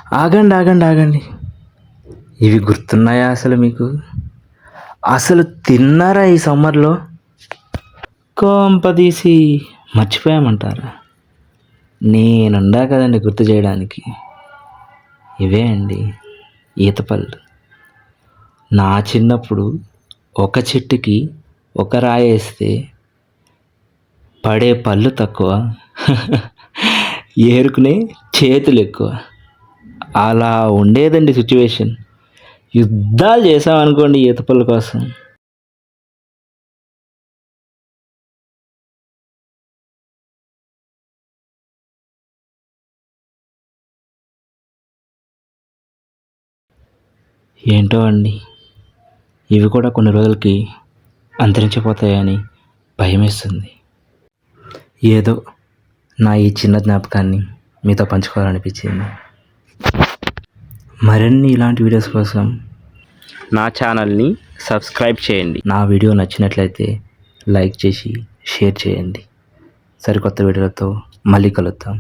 ఆగండి ఆగండి ఆగండి, ఇవి గుర్తున్నాయా అసలు మీకు? అసలు తిన్నారా ఈ సమ్మర్లో? కొంపదీసి మర్చిపోయామంటారా? నేనుండా కదండి గుర్తు చేయడానికి. ఇవే అండి ఈతపళ్ళు. నా చిన్నప్పుడు ఒక చెట్టుకి ఒక రాయేస్తే పడే పళ్ళు తక్కువ, ఏరుకునే చేతులు ఎక్కువ. అలా ఉండేదండి సిచ్యువేషన్. యుద్ధాలు చేసామనుకోండి ఈతపళ్ళ కోసం. ఏంటో అండి, ఇవి కూడా కొన్ని రోజులకి అంతరించిపోతాయని భయమేస్తుంది. ఏదో నా ఈ చిన్న జ్ఞాపకాన్ని మీతో పంచుకోవాలనిపించింది. మరిన్ని ఇలాంటి వీడియోస్ కోసం నా ఛానల్ని సబ్స్క్రైబ్ చేయండి. నా వీడియో నచ్చినట్లయితే లైక్ చేసి షేర్ చేయండి. సరికొత్త వీడియోలతో మళ్ళీ కలుద్దాం.